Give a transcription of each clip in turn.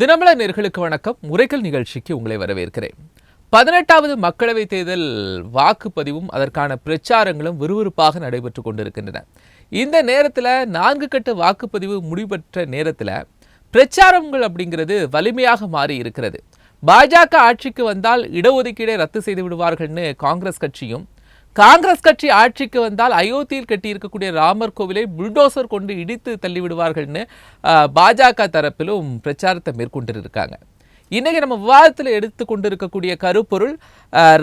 தினமலர் நேயர்களுக்கு வணக்கம். முறைகள் நிகழ்ச்சிக்கு உங்களை வரவேற்கிறேன். 18வது மக்களவைத் தேர்தல் வாக்குப்பதிவும் அதற்கான பிரச்சாரங்களும் விறுவிறுப்பாக நடைபெற்றுக் கொண்டிருக்கின்றன. இந்த நேரத்தில் 4 கட்ட வாக்குப்பதிவு முடிவற்ற நேரத்தில் பிரச்சாரங்கள் அப்படிங்கிறது வலிமையாக மாறி இருக்கிறது. பாஜக ஆட்சிக்கு வந்தால் இடஒதுக்கீடை ரத்து செய்து விடுவார்கள்னு காங்கிரஸ் கட்சியும், காங்கிரஸ் கட்சி ஆட்சிக்கு வந்தால் அயோத்தியில் கட்டியிருக்கக்கூடிய ராமர் கோவிலை புல்டோசர் கொண்டு இடித்து தள்ளிவிடுவார்கள்னு பாஜக தரப்பிலும் பிரச்சாரத்தை மேற்கொண்டிருக்காங்க. இன்னைக்கு நம்ம விவாதத்தில் எடுத்துக்கொண்டிருக்கக்கூடிய கருப்பொருள்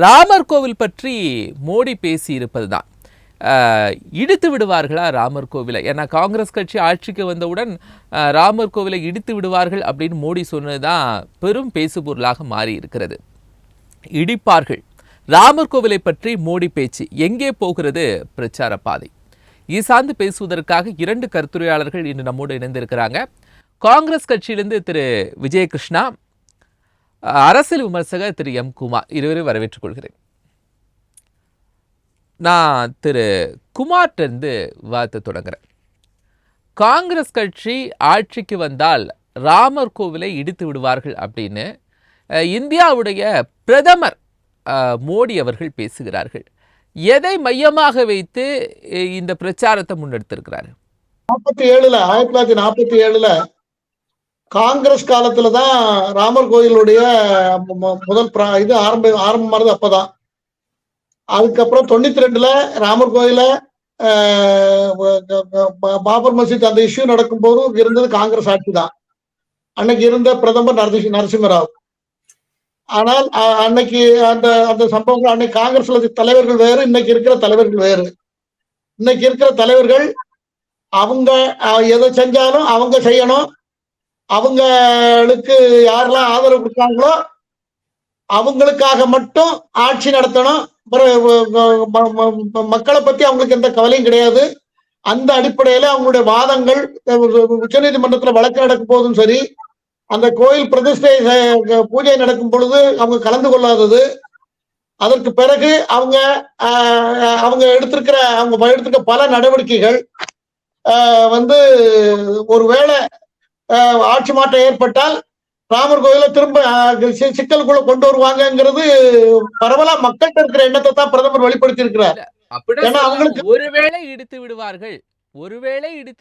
ராமர் கோவில் பற்றி மோடி பேசி இருப்பது தான். இடித்து விடுவார்களா ராமர் கோவிலை? ஏன்னா காங்கிரஸ் கட்சி ஆட்சிக்கு வந்தவுடன் ராமர் கோவிலை இடித்து விடுவார்கள் அப்படின்னு மோடி சொன்னதுதான் பெரும் பேசுபொருளாக மாறி இருக்கிறது. இடிப்பார்கள். ராமர் கோவிலை பற்றி மோடி பேச்சு எங்கே போகிறது பிரச்சார பாதை? இது சார்ந்து பேசுவதற்காக 2 கருத்துரையாளர்கள் இன்று நம்மோடு இணைந்திருக்கிறாங்க. காங்கிரஸ் கட்சியிலிருந்து திரு விஜயகிருஷ்ணா, அரசியல் விமர்சகர் திரு எம் குமார், இருவரையும் வரவேற்றுக் கொள்கிறேன். நான் திரு குமார்ட்டிருந்து விவாதத்தை தொடங்குறேன். காங்கிரஸ் கட்சி ஆட்சிக்கு வந்தால் ராமர் கோவிலை இடித்து விடுவார்கள் அப்படின்னு இந்தியாவுடைய பிரதமர் மோடி அவர்கள் பேசுகிறார்கள். எதை மையமாக வைத்து இந்த பிரச்சாரத்தை முன்னெடுத்திருக்கிறார்? 1947 காங்கிரஸ் காலத்துலதான் ராமர் கோயிலுடைய முதல் இது ஆரம்பமானது. அப்பதான் அதுக்கப்புறம் 92 ராமர் கோயில பாபர் மசீத் அந்த இஷ்யூ நடக்கும் போதும் இருந்தது காங்கிரஸ் ஆட்சி தான். அன்னைக்கு இருந்த பிரதமர் நரசிம்மராவ். ஆனால் அன்னைக்கு அந்த அந்த சம்பவங்கள், அன்னைக்கு காங்கிரஸ்ல தலைவர்கள் வேறு, இன்னைக்கு இருக்கிற தலைவர்கள் வேறு. இன்னைக்கு இருக்கிற தலைவர்கள் அவங்க எதை செஞ்சாலும் அவங்க செய்யணும், அவங்களுக்கு யாரெல்லாம் ஆதரவு கொடுத்தாங்களோ அவங்களுக்காக மட்டும் ஆட்சி நடத்தணும், மக்களை பத்தி அவங்களுக்கு எந்த கவலையும் கிடையாது. அந்த அடிப்படையில அவங்களுடைய வாதங்கள் உச்சநீதிமன்றத்துல வழக்கு நடக்கும் போதும் சரி, அந்த கோயில் பிரதிஷ்டை பூஜை நடக்கும் பொழுது அவங்க கலந்து கொள்ளாதது, அதற்கு பிறகு அவங்க எடுத்திருக்க பல நடவடிக்கைகள் ஒருவேளை ஆட்சி மாற்றம் ஏற்பட்டால் ராமர் கோயிலை திரும்ப சிக்கலுக்குள்ள கொண்டு வருவாங்கிறது பரவலா மக்கள்கிட்ட இருக்கிற எண்ணத்தை தான் பிரதமர் வெளிப்படுத்தி இருக்கிறார். ஏன்னா அவங்களுக்கு ஒருவேளை இடித்து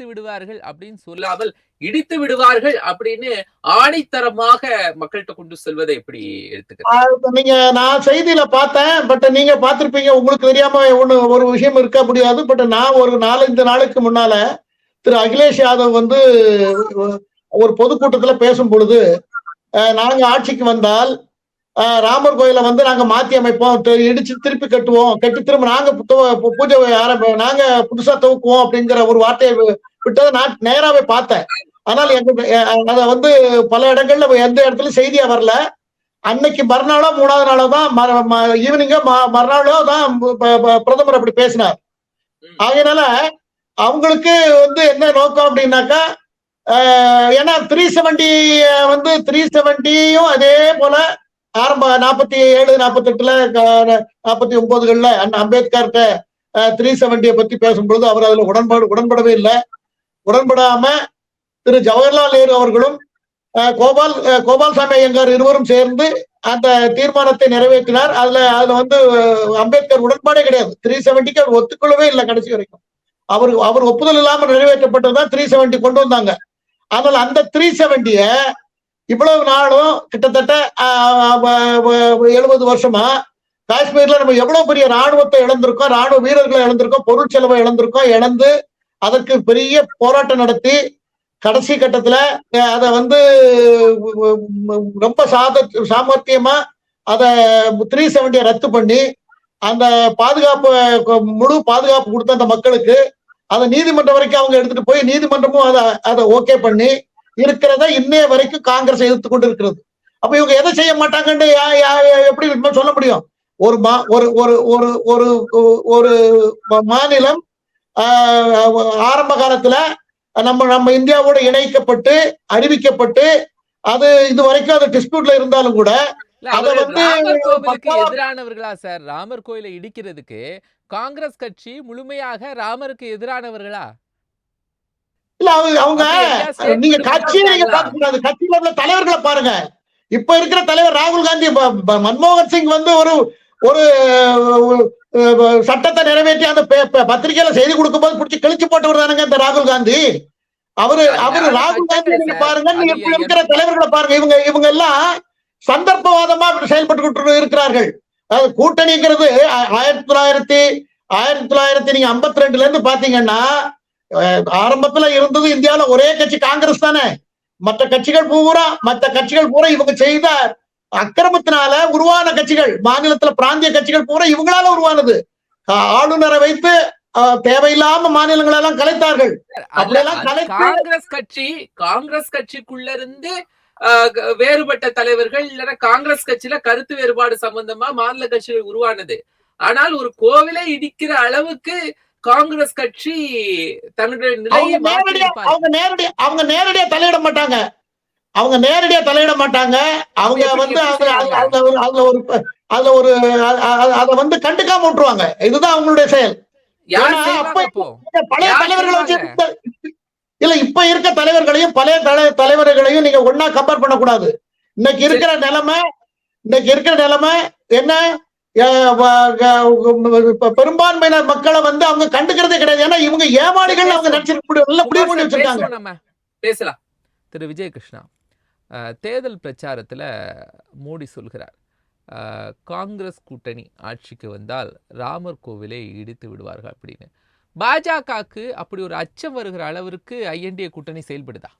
விடுவார்கள் அப்படின்னு சொல்லாமல் இடித்து விடுவார்கள் அப்படின்னு ஆணித்தரமாக மக்கள்கிட்ட கொண்டு செல்வதை எப்படி எடுத்துக்க? நான் செய்தியில பார்த்தேன், பட் நீங்க பார்த்திருப்பீங்க, உங்களுக்கு தெரியாம ஒரு விஷயம் இருக்க முடியாது. பட் நான் ஒரு 4-5 நாளுக்கு முன்னால திரு அகிலேஷ் யாதவ் ஒரு பொதுக்கூட்டத்துல பேசும் பொழுது, நாங்க ஆட்சிக்கு வந்தால் ராமர் கோயில நாங்க மாத்தி அமைப்போம், இடிச்சு திருப்பி கட்டுவோம், கட்டி திரும்ப நாங்க பூஜை நாங்க புதுசா துவக்குவோம் அப்படிங்கிற ஒரு வார்த்தையை விட்டதை நான் நேராவே பார்த்தேன். ஆனால் அத பல இடங்கள்ல எந்த இடத்துலயும் செய்தியா வரல. அன்னைக்கு மறுநாளோ 3வது நாளோ தான் ஈவினிங்கோ மறுநாளோ தான் பிரதமர் அப்படி பேசினார். அதனால அவங்களுக்கு என்ன நோக்கம் அப்படின்னாக்கா, ஏன்னா 370 370யும் அதே போல ஆரம்ப 47, 48, 49 அம்பேத்கர்கிட்ட 370 பத்தி பேசும்பொழுது அவர் அதுல உடன்படவே இல்லை. உடன்படாம திரு ஜவஹர்லால் நேரு அவர்களும் கோபால்சாமி ஐயங்கார் இருவரும் சேர்ந்து அந்த தீர்மானத்தை நிறைவேற்றினார். அதுல அம்பேத்கர் உடன்பாடே கிடையாது. 370க்கு அவர் ஒத்துக்கொள்ளவே இல்லை கடைசி வரைக்கும். அவர் ஒப்புதல் இல்லாமல் நிறைவேற்றப்பட்டதுதான் 370 கொண்டு வந்தாங்க. ஆனால் அந்த 370 இவ்வளவு நாளும் கிட்டத்தட்ட 70 வருஷமா காஷ்மீர்ல நம்ம எவ்வளவு பெரிய ராணுவத்தை இழந்திருக்கோம், ராணுவ வீரர்களை இழந்திருக்கோம், பொருள் செலவை இழந்து அதற்கு பெரிய போராட்டம் நடத்தி கடைசி கட்டத்துல அதை ரொம்ப சாமர்த்தியமா அதை 370 ரத்து பண்ணி அந்த முழு பாதுகாப்பு கொடுத்த அந்த மக்களுக்கு அதை நீதிமன்றம் வரைக்கும் அவங்க எடுத்துட்டு போய் நீதிமன்றமும் அதை ஓகே பண்ணி இருக்கிறத இன்னைய வரைக்கும் காங்கிரஸ் எதிர்த்து கொண்டு இருக்கிறது. அப்ப இவங்க எதை செய்ய மாட்டாங்கன்னு எப்படி சொல்ல முடியும்? ஒரு மாநிலம் ஆரம்ப காலத்துல நம்ம இந்தியாவோட இணைக்கப்பட்டு அறிவிக்கப்பட்டு அது இது வரைக்கும் அது டிஸ்பியூட்ல இருந்தாலும் கூட எதிரானவர்களா சார்? ராமர் கோயிலை இடிக்கிறதுக்கு காங்கிரஸ் கட்சி முழுமையாக ராமருக்கு எதிரானவர்களா? இல்ல அவங்க அப்ப எங்கயா நீங்க ஸ்டேட்மெண்ட் கட்சியை நீங்க கொடுத்திருக்காங்களா? பார்க்க கூடாது, கட்சியில உள்ள தலைவர்களை பாருங்க. இப்ப இருக்கிற தலைவர் ராகுல் காந்தி, மன்மோகன் சிங் வந்து ஒரு ஒரு சட்டத்தை நிறைவேற்றி அந்த பத்திரிகையில செய்தி கொடுக்கும் போது பிடிச்சி கிழிச்சு போட்டு தானுங்க இந்த ராகுல் காந்தி. அவரு ராகுல் காந்தி நீங்க பாருங்க, நீங்க இப்ப இருக்கிற தலைவர்களை பாருங்க. இவங்க எல்லாம் சந்தர்ப்பவாதமா செயல்பட்டு இருக்கிறார்கள். அதாவது கூட்டணிங்கிறது 1952 நீங்க 52 இருந்து பாத்தீங்கன்னா, ஆரம்பத்துல இருந்தது இந்தியாவில ஒரே கட்சி காங்கிரஸ் தானே. மற்ற கட்சிகள் பூரா இவங்க செய்த அக்கிரமத்தினால உருவான கட்சிகள், மாநிலத்துல பிராந்திய கட்சிகள் பூரா இவங்களால உருவானது. ஆளுநரை வைத்து தேவையில்லாம மாநிலங்களெல்லாம் கலைத்தார்கள். அப்படியெல்லாம் காங்கிரஸ் கட்சிக்குள்ள இருந்து வேறுபட்ட தலைவர்கள் இல்லைன்னா காங்கிரஸ் கட்சியில கருத்து வேறுபாடு சம்பந்தமா மாநில கட்சிகள் உருவானது. ஆனால் ஒரு கோவிலை இடிக்கிற அளவுக்கு காங்கிரஸ் கட்சி தன்னுடைய நிலையை அவங்க நேரடியா தலையிட மாட்டாங்க. அவங்க வந்து அத வந்து கண்டுக்காம விட்டுருவாங்க. இதுதான் அவங்களுடைய செயல். பழைய தலைவர்களை வச்சு இல்ல, இப்ப இருக்க தலைவர்களையும் பழைய தலைவர்களையும் நீங்க ஒன்னா கம்பேர் பண்ணக்கூடாது. இன்னைக்கு இருக்கிற நிலைமை என்ன, பெரும்பான்மையினர் மக்களை வந்து அவங்க கண்டுக்கிறதே கிடையாது. ஏன்னா இவங்க ஏமாளிகள், அவங்க நினைச்சிருக்காங்க. பேசலாம். திரு விஜயகிருஷ்ணா, தேர்தல் பிரச்சாரத்துல மோடி சொல்கிறார், காங்கிரஸ் கூட்டணி ஆட்சிக்கு வந்தால் ராமர் கோவிலை இடித்து விடுவார்கள் அப்படின்னு. பாஜகவுக்கு அப்படி ஒரு அச்சம் வருகிற அளவிற்கு ஐஎன்டிஏ கூட்டணி செயல்படுதா?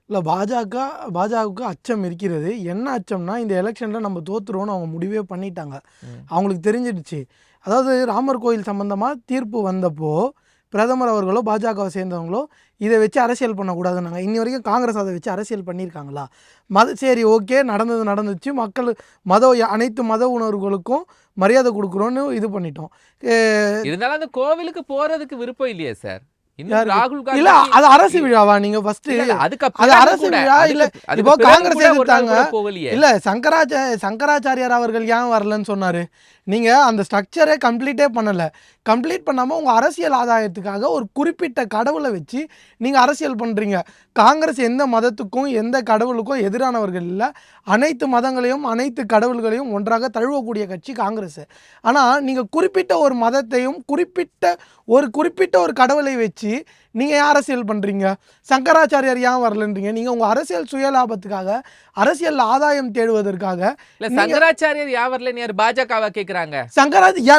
இல்லை, பாஜகவுக்கு அச்சம் இருக்கிறது. என்ன அச்சம்னா, இந்த எலெக்ஷனில் நம்ம தோற்றுருவோன்னு அவங்க முடிவே பண்ணிட்டாங்க. அவங்களுக்கு தெரிஞ்சிடுச்சு. அதாவது ராமர் கோயில் சம்மந்தமாக தீர்ப்பு வந்தப்போ பிரதமர் அவர்களோ பாஜகவை சேர்ந்தவங்களோ இதை வச்சு அரசியல் பண்ணக்கூடாதுன்னாங்க. இன்னி வரைக்கும் காங்கிரஸ் அதை வச்சு அரசியல் பண்ணியிருக்காங்களா? சரி, ஓகே, நடந்துச்சு. மக்கள் அனைத்து மத உணர்வுகளுக்கும் மரியாதை கொடுக்குறோன்னு இது பண்ணிட்டோம். இருந்தாலும் அந்த கோவிலுக்கு போறதுக்கு விருப்பம் இல்லையே சார். இல்ல, அது அரசு விழாவா? நீங்க ஃபர்ஸ்ட் அது அரசு விழா இல்ல. இப்போ காங்கிரஸ் எதிர்த்தாங்க. இல்ல, சங்கராச்சாரியார் அவர்கள் ஏன் வரலன்னு சொன்னாரு? நீங்க அந்த ஸ்ட்ரக்சரே கம்ப்ளீட் பண்ணாம உங்க அரசியல் ஆதாயத்துக்காக ஒரு குறிப்பிட்ட கடவுளை வச்சு நீங்க அரசியல் பண்றீங்க. காங்கிரஸ் எந்த மதத்துக்கும் எந்த கடவுளுக்கும் எதிரானவர்கள் இல்லை. அனைத்து மதங்களையும் அனைத்து கடவுள்களையும் ஒன்றாக தழுவக்கூடிய கட்சி காங்கிரஸ். ஆனால் நீங்கள் குறிப்பிட்ட ஒரு மதத்தையும் குறிப்பிட்ட ஒரு கடவுளை வச்சு நீங்கள் ஏன் அரசியல் பண்ணுறீங்க? சங்கராச்சாரியார் ஏன் வரலன்றீங்க? நீங்கள் உங்கள் அரசியல் சுயலாபத்துக்காக, அரசியல் ஆதாயம் தேடுவதற்காக. சங்கராச்சாரியார் ஏன் வரலன்னு யார் பாஜகவா கேட்குறாங்க?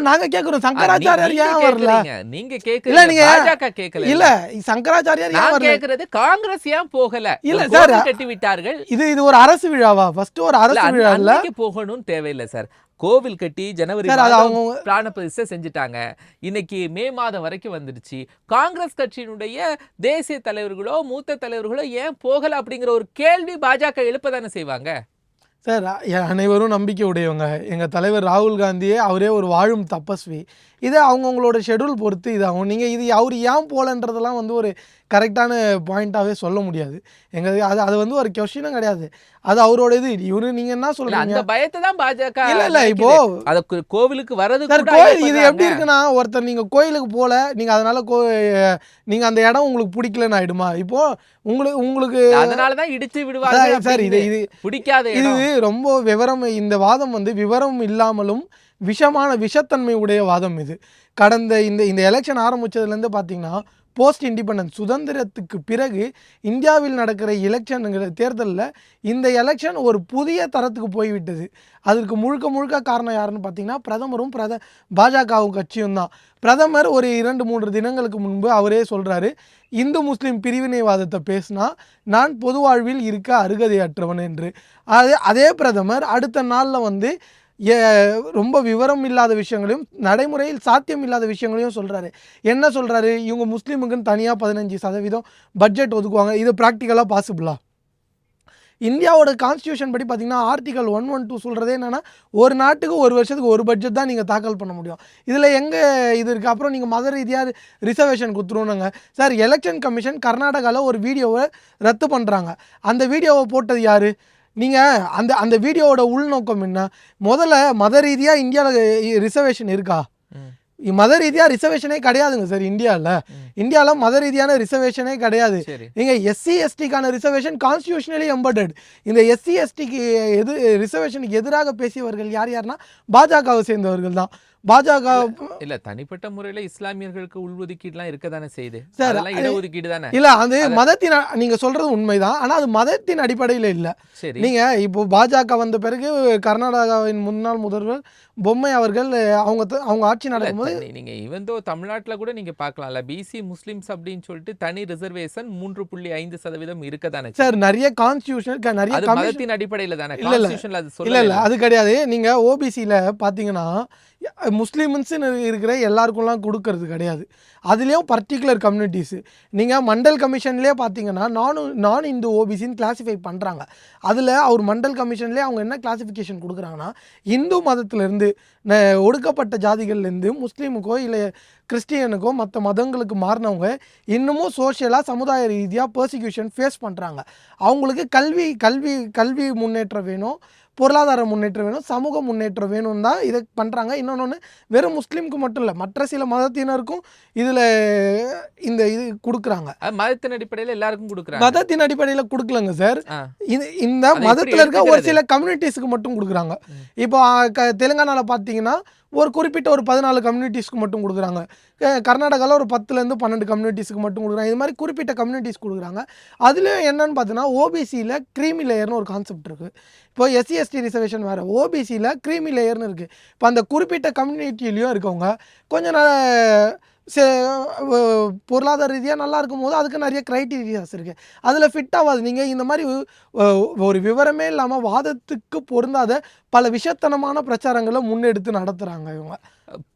நாங்கள் கேட்குறோம், சங்கராச்சாரியார் ஏன் வரல? நீங்க கேட்கல, நீங்க பாஜக கேட்கல. இல்ல, சங்கராச்சாரியார் ஏன் வரல கேக்குறது, காங்கிரஸ் ஏன் போகல? இல்ல சார், கட்டி விட்டார்கள். இது ஒரு அரசு விழாவா? ஃபர்ஸ்ட் ஒரு அரசு விழா இல்ல, போகணும்னு தேவையில்லை சார். கோவில் கட்டி ஜனவரி பிராண பிரதிஷ்டை செஞ்சுட்டாங்க. இன்னைக்கு மே மாதம் வரைக்கும் வந்துடுச்சு. காங்கிரஸ் கட்சியினுடைய தேசிய தலைவர்களோ மூத்த தலைவர்களோ ஏன் போகல அப்படிங்கிற ஒரு கேள்வி பாஜக எழுப்பதானே செய்வாங்க. சார், அனைவரும் நம்பிக்கை உடையவங்க. எங்கள் தலைவர் ராகுல் காந்தியே அவரே ஒரு வாழும் தபஸ்வி. இதை அவங்கவுங்களோட ஷெடியூல் பொறுத்து இதாகும். நீங்கள் இது அவர் ஏன் போகலன்றதெல்லாம் வந்து ஒரு கரெக்டான பாயிண்ட்டாகவே சொல்ல முடியாது. அது வந்து ஒரு கொஸ்டினும் கிடையாது. அது அவரோட இது. இவரு நீங்க என்ன சொல்றீங்க? அந்த பயத்தை தான் பாஜக இல்ல இப்போ அதுக்கு கோவிலுக்கு வரது கோயில் இது எப்படி இருக்குன்னா, ஒருத்தர் நீங்க கோயிலுக்கு போல, நீங்க அதனால நீங்க அந்த இடம் உங்களுக்கு பிடிக்கலன்னு ஆயிடுமா? இப்போ உங்களுக்கு அதனாலதான் இடிச்சு விடுவாங்க சார். இது பிடிக்காத, இது ரொம்ப விவரம். இந்த வாதம் வந்து விவரம் இல்லாமலும் விஷத்தன்மை உடைய வாதம் இது. கடந்த இந்த எலெக்ஷன் ஆரம்பிச்சதுலேருந்து பார்த்தீங்கன்னா, போஸ்ட் இண்டிபெண்டன்ஸ் சுதந்திரத்துக்கு பிறகு இந்தியாவில் நடக்கிற தேர்தலில் இந்த எலெக்ஷன் ஒரு புதிய தரத்துக்கு போய்விட்டது. அதற்கு முழுக்க காரணம் யாருன்னு பார்த்தீங்கன்னா, பிரதமரும் பாஜகவும் கட்சியும் தான். பிரதமர் ஒரு 2-3 தினங்களுக்கு முன்பு அவரே சொல்கிறாரு, இந்து முஸ்லீம் பிரிவினைவாதத்தை பேசினா நான் பொது வாழ்வில் இருக்க அருகதையற்றவன் என்று. அதே பிரதமர் அடுத்த நாளில் வந்து ரொம்ப விவரம் இல்லாத விஷயங்களையும் நடைமுறையில் சாத்தியம் இல்லாத விஷயங்களையும் சொல்கிறாரு. என்ன சொல்கிறாரு? இவங்க முஸ்லீமுக்குன்னு தனியாக 15% பட்ஜெட் ஒதுக்குவாங்க. இது ப்ராக்டிக்கலாக பாசிபிளா? இந்தியாவோட கான்ஸ்டியூஷன் படி பார்த்தீங்கன்னா, ஆர்டிகல் 112 சொல்கிறதே என்னென்னா, ஒரு நாட்டுக்கு ஒரு வருஷத்துக்கு ஒரு பட்ஜெட் தான் நீங்கள் தாக்கல் பண்ண முடியும். இதில் எங்கே இது இருக்குது? அப்புறம் நீங்கள் மத ரீதியாக ரிசர்வேஷன் கொடுத்துருவோங்க சார். எலெக்ஷன் கமிஷன் கர்நாடகாவில் ஒரு வீடியோவை ரத்து பண்ணுறாங்க. அந்த வீடியோவை போட்டது யார்? நீங்கள் அந்த வீடியோவோட உள்நோக்கம் என்ன? முதல்ல மத ரீதியாக இந்தியாவில் ரிசர்வேஷன் இருக்கா? மத ரீதியாக ரிசர்வேஷனே கிடையாதுங்க சார் இந்தியாவில். இந்தியால மத ரீதியான ரிசர்வேஷனே கிடையாது. சரி. நீங்க எஸ்சி எஸ்டிக்கான ரிசர்வேஷன் கான்ஸ்டிடியூஷனலி எம்பெடட். இந்த எஸ்சி எஸ்டிக்கு ரிசர்வேஷனுக்கு எதிராக பேசியவர்கள் யாருன்னா பாஜகவை சேர்ந்தவர்கள் தான். பாஜக இல்ல தனிப்பட்ட முறையில இஸ்லாமியர்களுக்கு உள்ஒதுக்கீடுலாம் இருக்கதானே செய்யுது. சார், அதெல்லாம் இடஒதுக்கீடு தானே. இல்ல அது மதத்தின் நீங்க சொல்றது உண்மைதான். ஆனா அது மதத்தின் அடிப்படையில் இல்ல. சரி. நீங்க இப்போ பாஜக வந்த பிறகு கர்நாடகாவின் முன்னாள் முதல்வர் பொம்மை அவர்கள் அவங்க ஆட்சி நடக்கும்போது நீங்க ஈவன் தோ தமிழ்நாட்டுல கூட நீங்க பார்க்கலாம்ல, பிசி முஸ்லிம்ஸ் அப்படின்னு சொல்லிட்டு தனி ரிசர்வேஷன் 3.5% இருக்கதானே. சார் நிறைய கான்ஸ்டிடியூஷன் நிறைய அது மதத்தின் அடிப்படையில தானே. இல்ல, இல்ல. கான்ஸ்டிடியூஷன்ல அது இல்ல சொல்லல. இல்ல அது கிடையாது. நீங்க ஓபிசியில் பார்த்தீங்கன்னா முஸ்லீம்ஸ்னு இருக்கிற எல்லாருக்கும்லாம் கொடுக்கறது கிடையாது. அதுலேயும் பர்டிகுலர் கம்யூனிட்டிஸு நீங்கள் மண்டல் கமிஷன்லேயே பார்த்தீங்கன்னா நான் இந்து ஓபிசின்னு கிளாஸிஃபை பண்ணுறாங்க. அதில் அவர் மண்டல் கமிஷன்லேயே அவங்க என்ன கிளாஸிஃபிகேஷன் கொடுக்குறாங்கன்னா, இந்து மதத்திலேருந்து ஒடுக்கப்பட்ட ஜாதிகள்லேருந்து முஸ்லீமுக்கோ இல்லை கிறிஸ்டியனுக்கோ மற்ற மதங்களுக்கு மாறினவங்க இன்னமும் சோஷியலாக சமுதாய ரீதியாக பர்சிக்யூஷன் ஃபேஸ் பண்ணுறாங்க. அவங்களுக்கு கல்வி கல்வி கல்வி முன்னேற்றம் வேணும், பொருளாதார முன்னேற்றம் வேணும், சமூக முன்னேற்றம் வேணும் தான் இதை பண்ணுறாங்க. இன்னொன்று வெறும் முஸ்லீமுக்கு மட்டும் இல்லை, மற்ற சில மதத்தினருக்கும் இதில் இந்த இது கொடுக்குறாங்க. மதத்தின் அடிப்படையில் எல்லாருக்கும் கொடுக்குறாங்க. மதத்தின் அடிப்படையில் கொடுக்கலங்க சார். இந்த மதத்தில் இருக்க ஒரு சில கம்யூனிட்டிஸ்க்கு மட்டும் கொடுக்குறாங்க. இப்போ தெலுங்கானாவில் பார்த்தீங்கன்னா ஒரு குறிப்பிட்ட ஒரு 14 கம்யூனிட்டிஸ்க்கு மட்டும் கொடுக்குறாங்க. கர்நாடகாவில் ஒரு 10லேருந்து 12 கம்யூனிட்டிஸ்க்கு மட்டும் கொடுக்குறாங்க. இது மாதிரி குறிப்பிட்ட கம்யூனிட்டிஸ் கொடுக்குறாங்க. அதுலேயும் என்னன்னு பார்த்தீங்கன்னா ஓபிசியில் க்ரீமி லேயர்னு ஒரு கான்செப்ட் இருக்குது. இப்போ எஸ்சி எஸ்டி ரிசர்வேஷன் வேறு, ஓபிசியில் க்ரீமி லேயர்னு இருக்குது. இப்போ அந்த குறிப்பிட்ட கம்யூனிட்டிலையும் இருக்கவங்க கொஞ்சம் பொருளாதார ரீதியாக நல்லா இருக்கும் போது அதுக்கு நிறைய க்ரைட்டீரியாஸ் இருக்குது. அதில் ஃபிட் ஆகாது. நீங்கள் இந்த மாதிரி ஒரு விவரமே இல்லாமல் வாதத்துக்கு பொருந்தாத பல விஷத்தனமான பிரச்சாரங்களை முன்னெடுத்து நடத்துகிறாங்க இவங்க.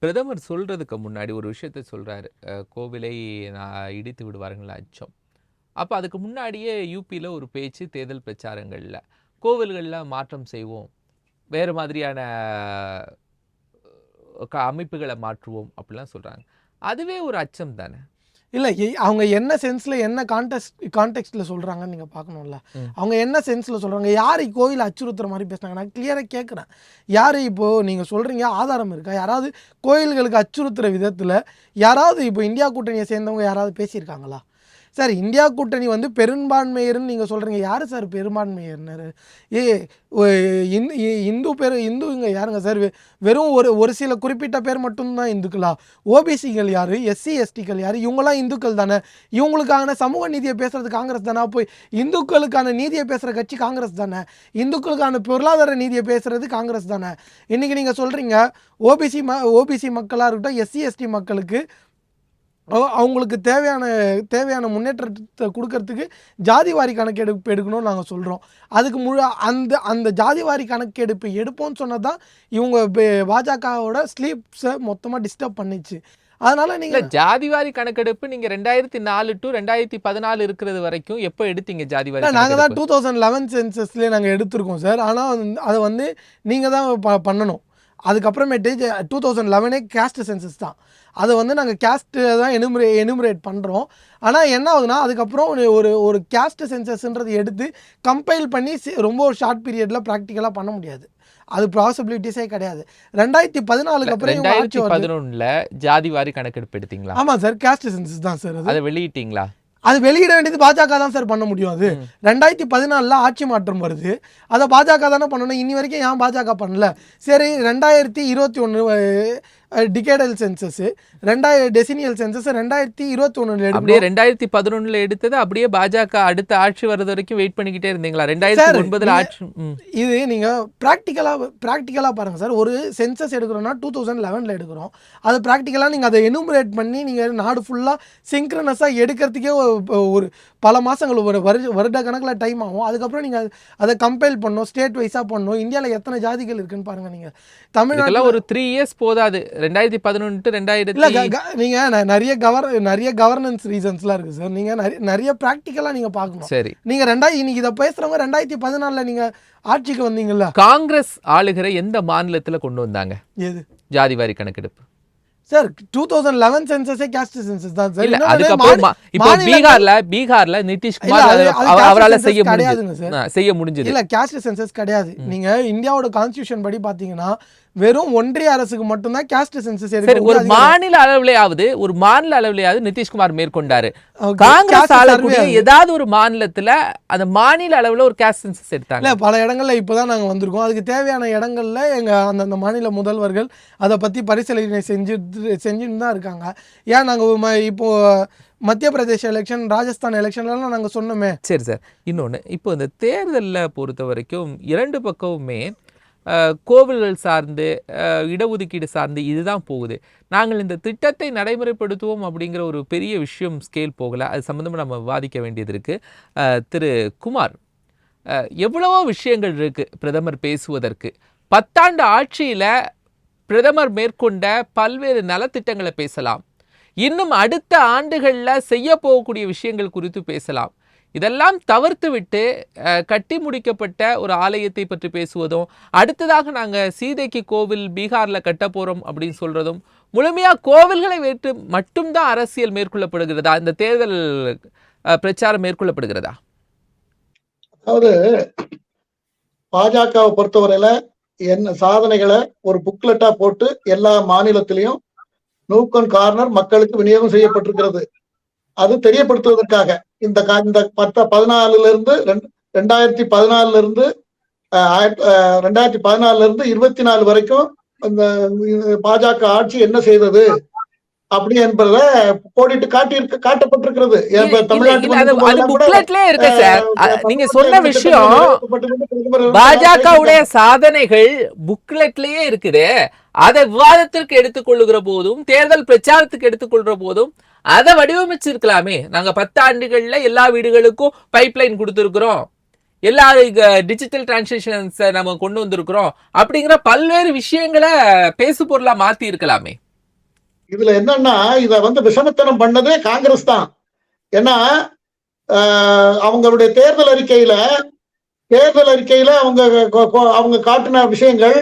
பிரதமர் சொல்றதுக்கு முன்னாடி ஒரு விஷயத்த சொல்றாரு, கோவிலை இடித்து விடுவாருங்களா அச்சம். அப்போ அதுக்கு முன்னாடியே யூபியில் ஒரு பேச்சு தேர்தல் பிரச்சாரங்களில் கோவில்களில் மாற்றம் செய்வோம், வேறு மாதிரியான அமைப்புகளை மாற்றுவோம் அப்படிலாம் சொல்கிறாங்க. அதுவே ஒரு அச்சம் தானே. இல்லை அவங்க என்ன சென்ஸில் என்ன கான்டெக்ஸ்டில் சொல்கிறாங்கன்னு நீங்கள் பார்க்கணும்ல. அவங்க என்ன சென்ஸில் சொல்கிறாங்க, யார் கோயில் அச்சுறுத்துற மாதிரி பேசுனாங்க நான் கிளியராக கேட்குறேன். யார் இப்போது நீங்கள் சொல்கிறீங்க ஆதாரம் இருக்கா? யாராவது கோயில்களுக்கு அச்சுறுத்துகிற விதத்தில் யாராவது இப்போ இந்தியா கூட்டணியை சேர்ந்தவங்க யாராவது பேசியிருக்காங்களா? சார் இந்தியா கூட்டணி வந்து பெரும்பான்மையர்னு நீங்கள் சொல்கிறீங்க. யார் சார் பெரும்பான்மையர்னர்? இந்துங்க யாருங்க சார்? வெறும் ஒரு சில குறிப்பிட்ட பேர் மட்டும்தான் இந்துக்களா? ஓபிசிகள் யார்? எஸ்சி எஸ்டிகள் யார்? இவங்களாம் இந்துக்கள் தானே. இவங்களுக்கான சமூக நீதியை பேசுகிறது காங்கிரஸ் தானே. போய் இந்துக்களுக்கான நீதியை பேசுகிற கட்சி காங்கிரஸ் தானே. இந்துக்களுக்கான பொருளாதார நீதியை பேசுகிறது காங்கிரஸ் தானே. இன்றைக்கி நீங்கள் சொல்கிறீங்க ஓபிசி மக்களாக இருக்கட்டும், எஸ்சி எஸ்டி மக்களுக்கு அவங்களுக்கு தேவையான முன்னேற்றத்தை கொடுக்கறதுக்கு ஜாதிவாரி கணக்கெடுப்பு எடுக்கணும்னு நாங்கள் சொல்கிறோம். அதுக்கு அந்த ஜாதிவாரி கணக்கெடுப்பு எடுப்போம்னு சொன்னது தான் இவங்க பாஜகவோட ஸ்லீப்ஸை மொத்தமாக டிஸ்டர்ப் பண்ணிச்சு. அதனால நீங்கள் ஜாதிவாரி கணக்கெடுப்பு நீங்கள் 2004 to 2014 இருக்கிறது வரைக்கும் எப்போ எடுத்தீங்க ஜாதிவாரி? நாங்கள் தான் 2011 சென்சஸ்லேயே நாங்கள் எடுத்திருக்கோம் சார். ஆனால் அதை வந்து நீங்கள் தான் பண்ணணும். அதுக்கப்புறமேட்டு 2011 கேஸ்ட் சென்சஸ் தான். அதை வந்து நாங்கள் கேஸ்ட்டு தான் எனுமரேட் பண்ணுறோம். ஆனால் என்ன ஆகுதுன்னா அதுக்கப்புறம் ஒரு கேஸ்ட் சென்சஸ்ன்றது எடுத்து கம்பைல் பண்ணி ரொம்ப ஒரு ஷார்ட் பீரியடில் ப்ராக்டிக்கலாக பண்ண முடியாது. அது பாசிபிலிட்டிஸே கிடையாது. 2014 அப்புறம் 2011 ஜாதிவாரி கணக்கெடுப்பு எடுத்தீங்களா? ஆமாம் சார், கேஸ்ட் சென்சஸ் தான் சார். அதை வெளியிட்டீங்களா? அது வெளியிட வேண்டியது பாஜக தான் சார் பண்ண முடியும். அது 2014 ஆட்சி மாற்றம் வருது, அதை பாஜக தானே பண்ணணும். இன்னி வரைக்கும் ஏன் பாஜக பண்ணல? சரி 2021 டிகேடல் சென்சஸ், டெசினியல் சென்சஸ் 2021 அப்படியே 2011 எடுத்தது அப்படியே பாஜக அடுத்த ஆட்சி வர்றது வரைக்கும் வெயிட் பண்ணிக்கிட்டே இருந்தீங்களா? 2009 ஆட்சி. இது நீங்கள் ப்ராக்டிக்கலாக பாருங்கள் சார். ஒரு சென்சஸ் எடுக்கிறோன்னா 2011 எடுக்கிறோம். அது ப்ராக்டிக்கலாக நீங்கள் அதை எனுமரேட் பண்ணி நீங்கள் நாடு ஃபுல்லாக சிங்க்ரனஸாக எடுக்கிறதுக்கே ஒரு பல மாதங்கள் வருட கணக்கில் டைம் ஆகும். அதுக்கப்புறம் நீங்கள் அதை கம்பைல் பண்ணணும், ஸ்டேட் வைஸாக பண்ணணும். இந்தியாவில் எத்தனை ஜாதிகள் இருக்குன்னு பாருங்கள். நீங்கள் தமிழ்நாட்டில் ஒரு 3 years போதாது. 2011 to 2000 நீங்கள் நிறைய கவர்னன்ஸ் ரீசன்ஸ்லாம் இருக்குது சார். நீங்கள் நிறைய ப்ராக்டிக்கலாக நீங்கள் பார்க்கணும். சரி, நீங்கள் இன்னைக்கு இதை பேசுகிறவங்க 2014 நீங்கள் ஆட்சிக்கு வந்தீங்கல்ல. காங்கிரஸ் ஆளுகிற எந்த மாநிலத்தில் கொண்டு வந்தாங்க எது ஜாதிவாரி கணக்கெடுப்பு? சார் 2011 சென்சஸே கேஸ்ட் சென்சஸ் தான் சார். அதுக்கப்புறம் இப்போ பீகார்ல நிதிஷ்குமார் அவரால செய்ய முடிஞ்சது. இல்ல கேஸ்ட் சென்சஸ் கிடையாது. நீங்க இந்தியாவோட கான்ஸ்டிடியூஷன் படி பாத்தீங்கன்னா வெறும் ஒன்றிய அரசுக்கு மட்டும்தான் கேஸ்ட் சென்சஸ் சரி, ஒரு மாநில அளவிலேயாவது நிதிஷ்குமார் மேற்கொண்டாரு. காங்கிரஸ் ஆளக்கூடிய ஏதாவது ஒரு மாநிலத்துல அந்த மாநில அளவுல ஒரு கேஸ்ட் சென்சஸ் எடுத்தாங்க. இல்ல, பல இடங்கள்ல இப்பதான் நாங்க வந்திருக்கோம். அதுக்கு தேவையான இடங்கள்ல எங்க அந்த மாநில முதல்வர்கள் அதை பத்தி பரிசீலனை செஞ்சுட்டு தான் இருக்காங்க. ஏன் நாங்க இப்போ மத்திய பிரதேச எலெக்ஷன், ராஜஸ்தான் எலெக்ஷன்லாம் நாங்க சொன்னோமே. சரி சார், இன்னொன்று, இப்போ இந்த தேர்தலில் பொறுத்த வரைக்கும் இரண்டு பக்கமுமே கோவில்கள் சார்ந்து இடஒதுக்கீடு சார்ந்து இதுதான் போகுது. நாங்கள் இந்த திட்டத்தை நடைமுறைப்படுத்துவோம் அப்படிங்கிற ஒரு பெரிய விஷயம் ஸ்கேல் போகலை. அது சம்மந்தமாக நம்ம விவாதிக்க வேண்டியது இருக்குது. திரு குமார், எவ்வளவோ விஷயங்கள் இருக்குது பிரதமர் பேசுவதற்கு. 10 ஆண்டு ஆட்சியில் பிரதமர் மேற்கொண்ட பல்வேறு நலத்திட்டங்களை பேசலாம். இன்னும் அடுத்த ஆண்டுகளில் செய்ய போகக்கூடிய விஷயங்கள் குறித்து பேசலாம். இதெல்லாம் தவிர்த்து விட்டு கட்டி முடிக்கப்பட்ட ஒரு ஆலயத்தை பற்றி பேசுவதும், அடுத்ததாக நாங்கள் சீதைக்கு கோவில் பீகாரில் கட்ட போகிறோம் அப்படின்னு சொல்கிறதும், முழுமையாக கோவில்களை வைத்து மட்டும்தான் அரசியல் மேற்கொள்ளப்படுகிறதா? இந்த தேர்தல் பிரச்சாரம் மேற்கொள்ளப்படுகிறதா? அதாவது பாஜகவை பொறுத்தவரையில என்ன சாதனைகளை ஒரு புக்லெட்டா போட்டு எல்லா மாநிலத்திலையும் நூக் அண்ட் கார்னர் மக்களுக்கு விநியோகம் செய்யப்பட்டிருக்கிறது. அது தெரியப்படுத்துவதற்காக இந்த 2014 இருந்து 24 வரைக்கும் இந்த பாஜக ஆட்சி என்ன செய்தது அப்படி என்பத கோடிட்டு காட்டப்பட்டிருக்கிறது. நீங்க சொன்ன விஷயம் பாஜகவுடைய சாதனைகள் புக்லெட்லயே இருக்குது. அதை விவாதத்திற்கு எடுத்துக்கொள்ளுகிற போதும், தேர்தல் பிரச்சாரத்துக்கு எடுத்துக்கொள்ற போதும் அதை வடிவமைச்சிருக்கலாமே. நாங்க 10 ஆண்டுகள்ல எல்லா வீடுகளுக்கும் பைப்லைன் கொடுத்துருக்கிறோம், எல்லா டிஜிட்டல் டிரான்சாக்ஷன்ஸ் நம்ம கொண்டு வந்திருக்கிறோம் அப்படிங்கிற பல்வேறு விஷயங்களை பேசு பொருளா மாத்தி இருக்கலாமே. இதுல என்னன்னா, இத விஷமத்தனம் பண்ணதே காங்கிரஸ் தான். ஏன்னா அவங்களுடைய தேர்தல் அறிக்கையில அவங்க காட்டின விஷயங்கள்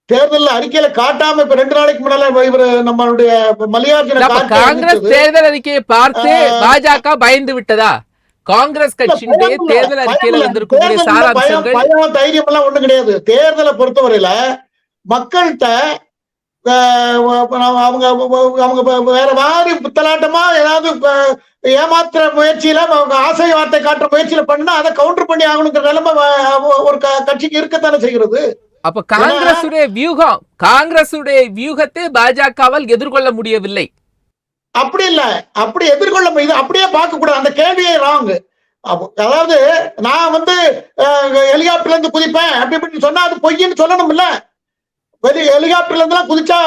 தேர்தல் அறிக்கையில காட்டாம இப்ப 2 நாளைக்கு முன்னால இவரு நம்மளுடைய மல்லிகார்ஜுன காங்கிரஸ் தேர்தல் அறிக்கையை பார்த்து பாஜக பயந்து விட்டதா? காங்கிரஸ் கட்சியினுடைய தேர்தல் அறிக்கையில வந்திருக்கக்கூடிய சாராம்சங்கள் பயம் தைரியம் எல்லாம் ஒண்ணும் கிடையாது. தேர்தலை பொறுத்தவரையில மக்கள்கிட்ட அவங்க வேற மாதிரி புத்தலாட்டமா ஏதாவது ஏமாத்துற முயற்சியில ஆசை வார்த்தை காட்டுற முயற்சியில பண்ணா அதை கவுண்டர் பண்ணி ஆகணுங்கிற நிலைமை ஒரு கட்சிக்கு இருக்கத்தானே செய்கிறது. அப்ப காங்கிரசுடைய வியூகத்தை பாஜகவால் எதிர்கொள்ள முடியவில்லை. அப்படி இல்ல, அப்படி எதிர்கொள்ள இது அப்படியே பார்க்க கூடாது. அந்த கேள்வியே ராங். அதாவது நான் ஹெலிகாப்டர்ல இருந்து குதிப்பேன் அப்படி சொன்னா அது பொய்ன்னு சொல்லணும் இல்ல. ஹெலிகாப்டர்ல இருந்து குதிச்சா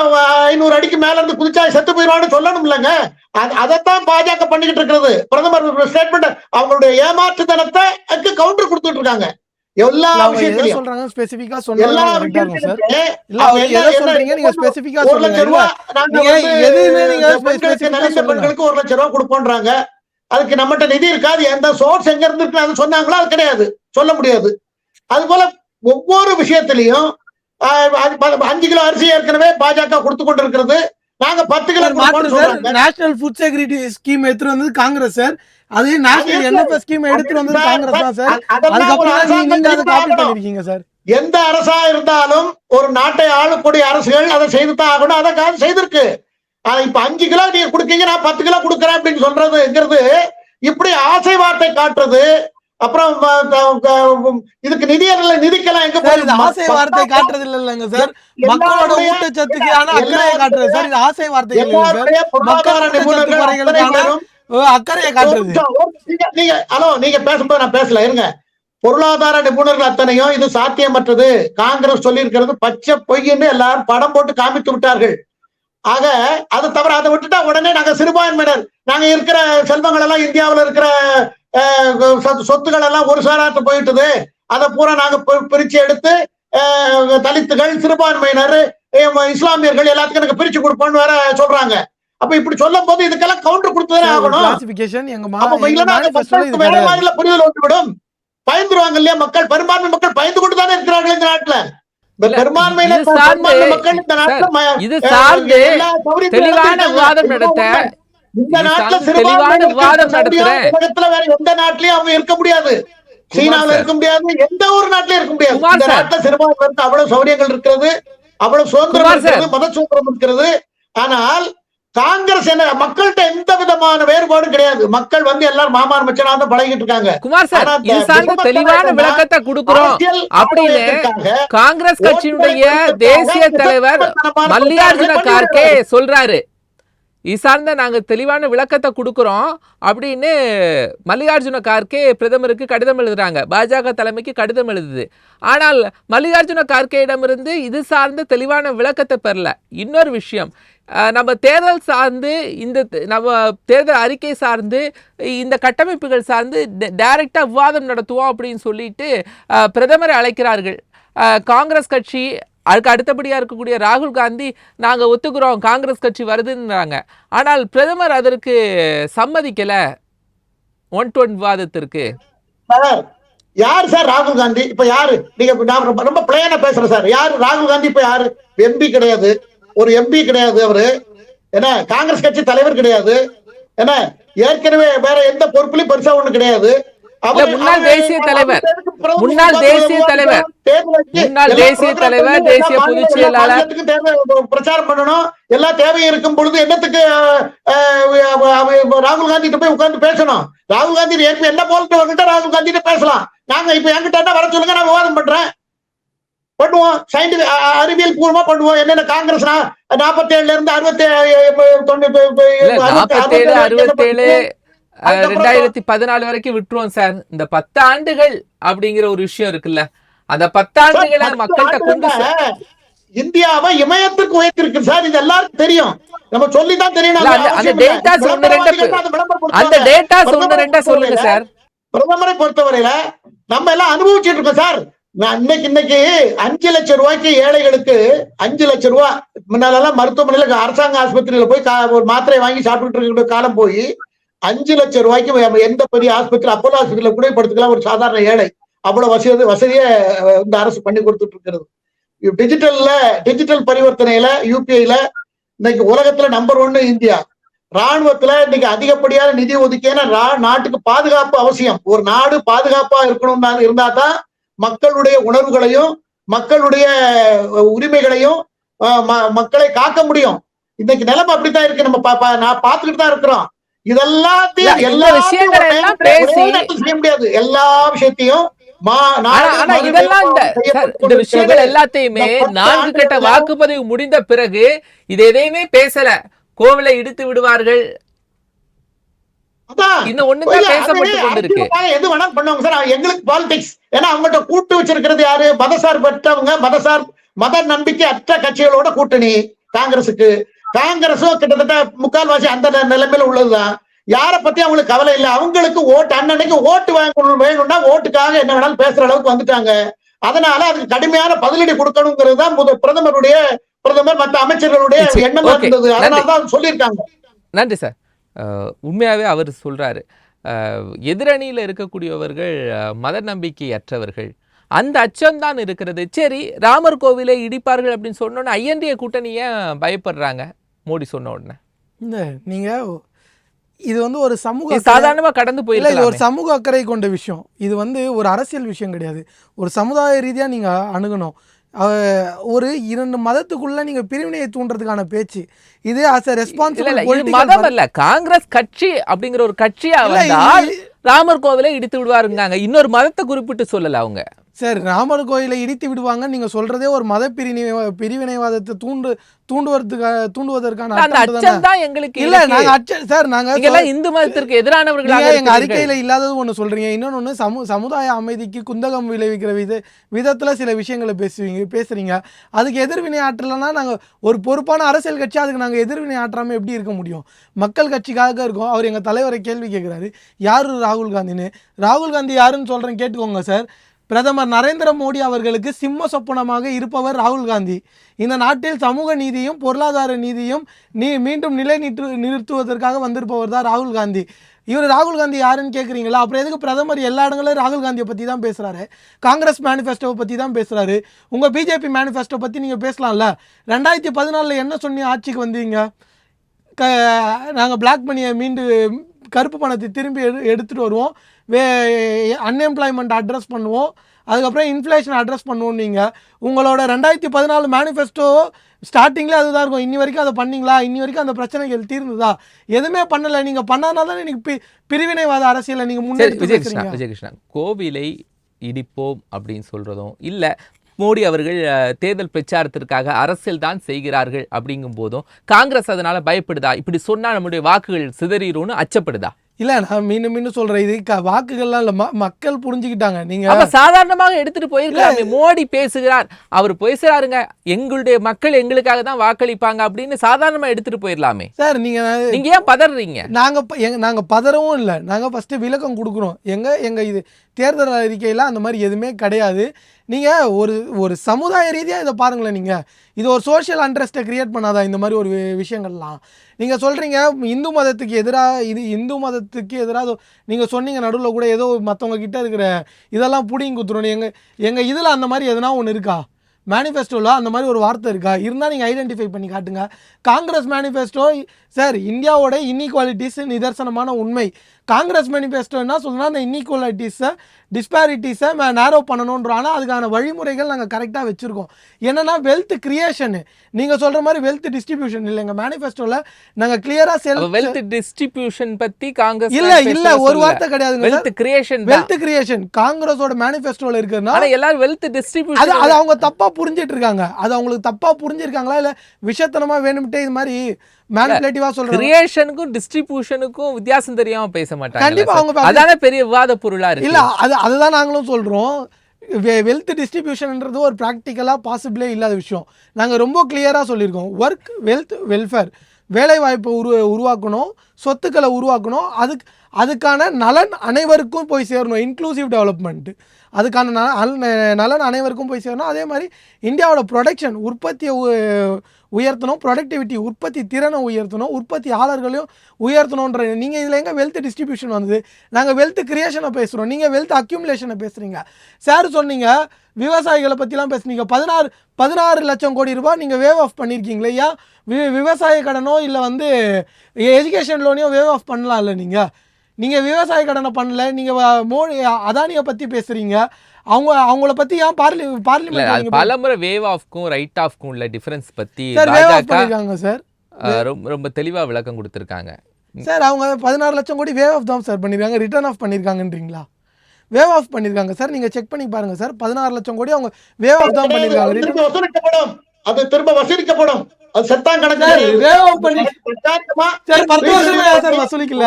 500 அடிக்கு மேல இருந்து குதிச்சா செத்து போயிடுவான்னு சொல்லணும் இல்லங்க. அதைத்தான் பாஜக பண்ணிக்கிட்டு இருக்கிறது. பிரதமர் ஸ்டேட்மெண்ட் அவங்களுடைய ஏமாற்றுத்தனத்தை கவுண்டர் கொடுத்துட்டு இருக்காங்க. எல்லா விஷயத்திலும் சொல்றாங்க. ஸ்பெசிபிக்கா சொன்னாங்க. எல்லா விஷயத்திலும் நீங்க ஸ்பெசிபிக்கா சொல்லுங்க. 1 லட்சம் ரூபாய் கொடுப்போம்ன்றாங்க. அதுக்கு நம்மகிட்ட நிதி இருக்காது. எந்த சோர்ஸ் எங்க இருந்து இருக்கு அது சொன்னாங்களோ அது கிடையாது, சொல்ல முடியாது. அது போல ஒவ்வொரு விஷயத்திலையும் 5 கிலோ அரிசி ஏற்கனவே பாஜக கொடுத்து கொண்டு இருக்கிறது. நாங்க 10 kilo national food security scheme எடுத்துட்டு வந்தது காங்கிரஸ் சார். அது நேஷனல் என்எஃப்எஸ் ஸ்கீம் எடுத்துட்டு வந்தது காங்கிரஸ் தான் சார். அதுக்கப்புறம் நீங்க அதை காப்பி பண்ணிருக்கீங்க சார். எந்த அரசா இருந்தாலும் ஒரு நாட்டை ஆளக்கூடிய அரசுகள் அதை செய்துதான் ஆகணும். அதை செய்திருக்கு. இப்ப 5 கிலோ நீங்க கொடுக்கீங்க, நான் 10 கிலோ கொடுக்குறேன் அப்படின்னு சொல்றதுங்கிறது இப்படி ஆசை வார்த்தை காட்டுறது. அப்புறம் இதுக்கு நிதிக்கெல்லாம் எங்க போகுது? ஆசை வார்த்தை காட்டுறது இல்லங்க சார். மக்களோட ஊட்டச்சத்துக்கு அக்கறையை காட்டுறது சார். இது ஆசை வார்த்தை இல்ல சார். பொருளாதார நிபுணர்களுக்கான அக்கறையை காட்டுறது. நீங்க பேசும்போது நான் பேசல இருங்க. பொருளாதார நிபுணர்கள் அத்தனையும் இது சாத்தியமற்றது, காங்கிரஸ் சொல்லி இருக்கிறது பச்சை பொய்ன்னு எல்லாரும் படம் போட்டு காமித்து விட்டார்கள். ஆக அதை தவிர அதை விட்டுட்டா உடனே நாங்க சிறுபான்மையினர், நாங்க இருக்கிற செல்வங்கள் எல்லாம் இந்தியாவில் இருக்கிற சொத்துக்கள் எல்லாம் ஒரு சாராட்டு போயிட்டுது, அதை பூரா நாங்க பிரிச்சு எடுத்து தலித்துகள், சிறுபான்மையினர், இஸ்லாமியர்கள் எல்லாத்துக்கும் எனக்கு பிரிச்சு கொடுப்போம்னு வேற சொல்றாங்க. அப்ப இப்படி சொல்லும் போது இதுக்கெல்லாம் கவுண்டர் கொடுத்துதானே ஆகணும். வேற மாதிரி புரிதல் வந்துவிடும். பயந்துருவாங்க இல்லையா மக்கள்? பெரும்பான்மை மக்கள் பயந்து கொண்டு தானே இருக்கிறார்கள் இந்த நாட்டுல. பெரும்பான்மையினர் மக்கள் இந்த நாட்டுல தெளிவான விவாதம் நடத்த இந்த நாட்டுல சிறுபான்மை உலகத்துல வேற எந்த நாட்டிலயும் அவங்க இருக்க முடியாது. சீனாவில் இருக்க முடியாது, எந்த ஒரு நாட்டிலயும் இருக்க முடியாது. இந்த நாட்டுல சிறுபான்மையினருக்கு அவ்வளவு சௌகரியங்கள் இருக்கிறது. அவ்வளவு சுதந்திரம் இருக்கிறது, மத சுதந்திரம் இருக்கிறது. ஆனால் காங்கிரஸ் என்ன மக்கள்கிட்ட எந்த விதமான வேறுபாடும் கிடையாது. மக்கள் வந்து எல்லாரும் மாமான் மச்சனா தான் பழகிட்டு இருக்காங்க. குமார் சார், இது சார்ந்த தெளிவான விளக்கத்தை கொடுக்கிறோம் அப்படின்னு காங்கிரஸ் கட்சியினுடைய தேசிய தலைவர் மல்லிகார்ஜுன கார்கே சொல்றாரு. இது சார்ந்த நாங்க தெளிவான விளக்கத்தை கொடுக்கிறோம் அப்படின்னு மல்லிகார்ஜுன கார்கே பிரதமருக்கு கடிதம் எழுதுறாங்க. பாஜக தலைமைக்கு கடிதம் எழுதுது. ஆனால் மல்லிகார்ஜுன கார்கேயிடமிருந்து இது சார்ந்த தெளிவான விளக்கத்தை பெறல. இன்னொரு விஷயம், நம்ம தேர்தல் சார்ந்து நம்ம தேர்தல் அறிக்கை சார்ந்து இந்த கட்டமைப்புகள் சார்ந்து டைரக்டா விவாதம் நடத்துவோம் அப்படின்னு சொல்லிட்டு பிரதமரை அழைக்கிறார்கள். காங்கிரஸ் கட்சி, அதுக்கு அடுத்தபடியாக இருக்கக்கூடிய ராகுல் காந்தி நாங்கள் ஒத்துக்கிறோம் காங்கிரஸ் கட்சி வருதுன்றாங்க. ஆனால் பிரதமர் அதற்கு சம்மதிக்கல. 1-1 விவாதத்திற்கு யார் சார் ராகுல் காந்தி? இப்ப யாரு? நீங்க ரொம்ப பிளேனா பேசுறேன் சார். யாரு ராகுல் காந்தி? இப்ப யாரு? எம்பி கிடையாது, ஒரு எம்பி கிடையாது. அவரு என்ன காங்கிரஸ் கட்சி தலைவர் கிடையாது. என்ன ஏற்கனவே வேற எந்த பொறுப்புலையும் பெருசா ஒண்ணு கிடையாது. முன்னாள் தேசிய தலைவர், முன்னாள் தேசிய தலைவர், முன்னாள் தேசிய தலைவர், தேசிய பொதுச் செயலாளர். பிரச்சாரம் பண்ணணும், எல்லா தேவையும் இருக்கும் பொழுது என்னத்துக்கு ராகுல் காந்தி போய் உட்கார்ந்து பேசணும்? ராகுல் காந்தி என்ன போல வந்துட்டா ராகுல் காந்தி பேசலாம். நாங்க இப்ப என்கிட்ட வர சொல்லுங்க, நான் விவாதம் பண்றேன், பண்ணுவோம். சயின்டிபிக் அறிவியல் பூர்வமா பண்ணுவோம். என்னென்ன காங்கிரஸ் 47 இருந்து 67 2014 வரைக்கும் விட்டுருவோம் சார். இந்த 10 ஆண்டுகள் அப்படிங்கிற ஒரு விஷயம் இருக்குல்ல, அந்த 10 ஆண்டுகளை மக்கள்கிட்ட கொண்டு இந்தியாவை இமயத்துக்கு உயர்த்திருக்கு சார். இது எல்லாருக்கும் தெரியும், நம்ம சொல்லிதான் தெரியணும். அந்த டேட்டாஸ் ஒன்னு ரெண்டா சொல்லுங்க சார். பிரதமரை பொறுத்தவரையில நம்ம எல்லாம் அனுபவிச்சுட்டு இருக்கோம் சார். இன்னைக்கு 5 லட்சம் ரூபாய்க்கு ஏழைகளுக்கு 5 லட்சம் ரூபாய் முன்னாலெல்லாம் மருத்துவமனையில அரசாங்க ஆஸ்பத்திரியில போய் ஒரு மாத்திரை வாங்கி சாப்பிட்டு இருக்கிற காலம் போய் 5 லட்சம் ரூபாய்க்கு எந்த பெரிய ஆஸ்பத்திரி, அப்போலோ ஆஸ்பத்திரியில கூட படுத்துக்கலாம் ஒரு சாதாரண ஏழை. அவ்வளவு வசதியை இந்த அரசு பண்ணி கொடுத்துட்டு இருக்கிறது. டிஜிட்டல் பரிவர்த்தனையில யூபிஐல இன்னைக்கு உலகத்துல நம்பர் 1 இந்தியா. ராணுவத்துல இன்னைக்கு அதிகப்படியான நிதி ஒதுக்கிய நாட்டுக்கு பாதுகாப்பு அவசியம். ஒரு நாடு பாதுகாப்பா இருக்கணும் இருந்தா தான் மக்களுடைய உணர்வுகளையும் மக்களுடைய உரிமைகளையும் மக்களை காக்க முடியும். இன்னைக்கு நிலைமை அப்படித்தான் இருக்கு. நம்ம நான் பார்த்துக்கிட்டு தான் இருக்கிறோம். இதெல்லாத்தையும் எல்லா விஷயங்களை எல்லாம் செய்ய முடியாது. எல்லா விஷயத்தையும் இந்த விஷயங்கள் எல்லாத்தையுமே 4 கட்ட வாக்குப்பதிவு முடிந்த பிறகு இது எதையுமே பேசல. கோவிலை இடித்து விடுவார்கள், எது வேணாலும் பண்ணுவாங்க சார். எங்களுக்கு பாலிடிக்ஸ். ஏன்னா அவங்கள்ட்ட கூட்டு வச்சிருக்கிறது யாரு? மதசார்பற்றவங்க, மத நம்பிக்கை அற்ற கட்சிகளோட கூட்டணி காங்கிரசுக்கு. காங்கிரஸும் கிட்டத்தட்ட முக்கால்வாசி அந்த நிலைமையில உள்ளதுதான். யார பத்தி அவங்களுக்கு கவலை இல்லை. அவங்களுக்கு ஓட்டு, அன்னைக்கு ஓட்டு வேணும்னா ஓட்டுக்காக என்ன வேணாலும் பேசுற அளவுக்கு வந்துட்டாங்க. அதனால அதுக்கு கடுமையான பதிலடி கொடுக்கணுங்கிறது தான் பிரதமர் மற்ற அமைச்சர்களுடைய எண்ணம் இருந்தது. அதனாலதான் சொல்லியிருக்காங்க. நன்றி சார். உண்மையாவே அவர் சொல்றாரு, எதிரணியில இருக்கக்கூடியவர்கள் மத நம்பிக்கை அற்றவர்கள், அந்த அச்சம்தான் இருக்கிறது. சரி, ராமர் கோவிலை இடிப்பார்கள் அப்படின்னு சொன்னோன்னே ஐஎன்டிஏ கூட்டணிய பயப்படுறாங்க மோடி சொன்ன உடனே. நீங்க இது வந்து ஒரு சமூக சாதாரணமா கடந்து போயிருக்கு. ஒரு சமூக அக்கறை கொண்ட விஷயம். இது வந்து ஒரு அரசியல் விஷயம் கிடையாது. ஒரு சமுதாய ரீதியா நீங்க அணுகணும். ஒரு 2 மதத்துக்குள்ள நீங்க பிரிவினையை தூண்டுறதுக்கான பேச்சு இது. as a responsible மதம் அல்ல, காங்கிரஸ் கட்சி அப்படிங்கிற ஒரு கட்சியா வந்தால் ராமர் கோவிலை இடித்து விடுவாருங்க. இன்னொரு மதத்தை குறிப்பிட்டு சொல்லல அவங்க. சார், ராமர் கோயிலை இடித்து விடுவாங்க நீங்க சொல்றதே ஒரு மத பிரிவினைவாதத்தை தூண்டுவதற்கான இல்ல. நாங்க இந்து மதத்திற்கு எதிரானவர்களாக எங்க அறிக்கையில இல்லாதது ஒண்ணு சொல்றீங்க. இன்னொன்னு சமுதாய அமைதிக்கு குந்தகம் விளைவிக்கிற விதத்துல சில விஷயங்களை பேசுறீங்க. அதுக்கு எதிர்வினை ஆற்றலன்னா நாங்க ஒரு பொறுப்பான அரசியல் கட்சி, அதுக்கு நாங்க எதிர்வினை ஆற்றாம எப்படி இருக்க முடியும்? மக்கள் கட்சிக்காக இருக்கோம். அவர் எங்க தலைவரை கேள்வி கேட்கிறாரு, யாரு ராகுல் காந்தின்னு. ராகுல் காந்தி யாருன்னு சொல்றேன் கேட்டுக்கோங்க சார். பிரதமர் நரேந்திர மோடி அவர்களுக்கு சிம்ம சொப்பனமாக இருப்பவர் ராகுல் காந்தி. இந்த நாட்டில் சமூக நீதியும் பொருளாதார நீதியும் மீண்டும் நிறுத்துவதற்காக வந்திருப்பவர் தான் ராகுல் காந்தி. இவர் ராகுல் காந்தி யாருன்னு கேட்குறீங்களா? அப்புறம் எதுக்கு பிரதமர் எல்லா இடங்களும் ராகுல் காந்தியை பற்றி தான் பேசுகிறாரு? காங்கிரஸ் மேனிஃபெஸ்டோவை பற்றி தான் பேசுகிறாரு. உங்கள் பிஜேபி மேனிஃபெஸ்டோ பற்றி நீங்கள் பேசலாம்ல. 2014 என்ன சொன்னி ஆட்சிக்கு வந்தீங்க? நாங்கள் பிளாக் மணியை கருப்பு பணத்தை திரும்பி எடுத்துகிட்டு வருவோம், அன்எம்ப்ளாய்மெண்ட் அட்ரஸ் பண்ணுவோம், அதுக்கப்புறம் இன்ஃப்ளேஷன் அட்ரஸ் பண்ணுவோம். நீங்கள் உங்களோட 2014 மேனிஃபெஸ்டோ ஸ்டார்டிங்லேயே அதுதான் இருக்கும். இன்னி வரைக்கும் அதை பண்ணீங்களா? இன்னி வரைக்கும் அந்த பிரச்சனைகள் தீர்ந்ததா? எதுவுமே பண்ணலை. நீங்கள் பண்ணாதனால தான் இன்னைக்கு பிரிவினைவாத அரசியலை நீங்கள் முன்னாடி விஜயகிருஷ்ணா, கோவிலை இடிப்போம் அப்படின்னு சொல்றதும் இல்ல, மோடி அவர்கள் தேர்தல் பிரச்சாரத்திற்காக அரசியல் தான் செய்கிறார்கள் அப்படிங்கும் போதும் காங்கிரஸ் அதனால பயப்படுதா? இப்படி சொன்னா நம்முடைய வாக்குகள் சிதறிடும்னு அச்சப்படுதா? இல்ல, நான் மீண்டும் சொல்றேன், இது வாக்குகள்லாம் இல்ல, மக்கள் புரிஞ்சுக்கிட்டாங்க. நீங்க சாதாரணமாக எடுத்துட்டு போயிருக்காங்க. மோடி பேசுகிறார், அவர் பேசுறாருங்க, எங்களுடைய மக்கள் எங்களுக்காக தான் வாக்களிப்பாங்க அப்படின்னு சாதாரணமா எடுத்துட்டு போயிடலாமே சார். நீங்க ஏன் பதறீங்க? நாங்க பதறவும் இல்லை, நாங்க ஃபர்ஸ்ட் விளக்கம் கொடுக்குறோம். எங்க இது தேர்தல் அறிக்கையில அந்த மாதிரி எதுவுமே கிடையாது. நீங்க ஒரு சமுதாய ரீதியா இதை பாருங்களேன். நீங்க இது ஒரு சோஷியல் அண்ட்ரஸ்ட்டை கிரியேட் பண்ணாதா இந்த மாதிரி ஒரு விஷயங்கள்லாம்? நீங்கள் சொல்கிறீங்க இந்து மதத்துக்கு எதிராக, இது இந்து மதத்துக்கு எதிராக நீங்கள் சொன்னீங்க நடுவில் கூட ஏதோ மற்றவங்க கிட்ட இருக்கிற இதெல்லாம் புடிங்கி குத்துறோம். எங்கள் இதில் அந்த மாதிரி எதனா ஒன்று இருக்கா? மேனிஃபெஸ்டோவில் அந்த மாதிரி ஒரு வார்த்தை இருக்கா? இருந்தால் நீங்கள் ஐடென்டிஃபை பண்ணி காட்டுங்க. காங்கிரஸ் மேனிஃபெஸ்டோ சார் இந்தியாவோட இன்இக்வாலிட்டிஸ் நிதர்சனமான உண்மை. காங்கிரஸ் மேனிஃபெஸ்டோ என்ன சொல்லுன்னா, அந்த இன்இக்வாலிட்டிஸை டிஸ்பாரிட்டிஸை நேரோ பண்ணணுன்றோம். ஆனால் அதுக்கான வழிமுறைகள் நாங்கள் கரெக்டாக வச்சுருக்கோம். என்னென்னா வெல்த் கிரியேஷனு, நீங்கள் சொல்கிற மாதிரி வெல்த் டிஸ்ட்ரிபியூஷன் இல்லை. எங்கள் மேனிஃபெஸ்டோவில் நாங்கள் கிளியராக வெல்த் டிஸ்ட்ரிபியூஷன் பற்றி காங்கிரஸ் இல்லை ஒரு வார்த்தை கிடையாதுங்க. வெல்த் கிரியேஷன் காங்கிரஸோட மேனிஃபெஸ்டோவில் இருக்கிறதுனால எல்லாரும் வெல்த் டிஸ்ட்ரிபியூஷன் அது அவங்க தப்பாக புரிஞ்சிட்டு இருக்காங்க. அது அவங்களுக்கு தப்பாக புரிஞ்சிருக்காங்களா இல்லை விஷத்தனமாக வேணும்ட்டே இது மாதிரி மேனிபுலேட்டிவா சொல்றாங்க. கிரியேஷனுக்கும் டிஸ்ட்ரிபியூஷனுக்கும் வித்தியாசம் தெரியாம பேச மாட்டாங்க. கண்டிப்பா அவங்க அதானே பெரிய விவாத பொருளா இருக்கு. இல்ல அதுதான் நாங்களும் சொல்றோம். வெல்த் டிஸ்ட்ரிபியூஷன்ன்றது ஒரு ப்ராக்டிக்கலாக பாசிபிளே இல்லாத விஷயம். நாங்கள் ரொம்ப கிளியராக சொல்லியிருக்கோம். ஒர்க், வெல்த், வெல்ஃபேர், வேலைவாய்ப்பை உருவாக்கணும், சொத்துக்களை உருவாக்கணும். அதுக்கான நலன் அனைவருக்கும் போய் சேரணும். இன்க்ளூசிவ் டெவலப்மெண்ட், அதுக்கான நலன் அனைவருக்கும் போய் சேரணும். அதே மாதிரி இந்தியாவோட ப்ரொடக்ஷன், உற்பத்தியை உயர்த்தணும், ப்ரொடக்டிவிட்டி, உற்பத்தி திறனை உயர்த்தணும், உற்பத்தியாளர்களையும் உயர்த்தணுன்ற. நீங்கள் இதில் எங்கே வெல்த் டிஸ்ட்ரிபியூஷன் வந்தது? நாங்கள் வெல்த் கிரியேஷனை பேசுகிறோம், நீங்கள் வெல்த் அக்யூமுலேஷனை பேசுகிறீங்க. சார் சொன்னீங்க விவசாயிகளை பற்றிலாம் பேசுனீங்க. 16 லட்சம் கோடி ரூபாய் நீங்கள் வேவ் ஆஃப் பண்ணியிருக்கீங்களே. ஏன் விவசாய கடனோ இல்லை எஜுகேஷன் லோனையோ வேவ் ஆஃப் பண்ணலாம் இல்லை? நீங்கள் விவசாய கடனை பண்ணல. நீங்கள் அதானியை பற்றி பேசுகிறீங்க. அவங்கள பத்தி ஏன் பார்லிமெண்ட் பலமுறை வேவ் ஆஃப்க்கும் ரைட் ஆஃப்க்கும் உள்ள டிஃபரன்ஸ் பத்தி சார் ரொம்ப தெளிவா விளக்கம் கொடுத்திருக்காங்க சார். அவங்க 16 லட்சம் கோடி வேவ் ஆஃப் தான் சார் பண்ணிருக்காங்க, ரிட்டர்ன் ஆஃப் பண்ணிருக்காங்கன்றீங்களா? வேவ் ஆஃப் பண்ணிருக்காங்க சார், நீங்க செக் பண்ணி பாருங்க சார். 16 லட்சம் கோடி அவங்க வேவ் ஆஃப் தான் பண்ணிருக்காங்க. அது திரும்ப வசூலிக்கப்படும். அது சட்டம் கணக்கு. வேவ் ஆஃப் பண்ணி சார் 10 வருஷமா சார் வசூலிக்கல.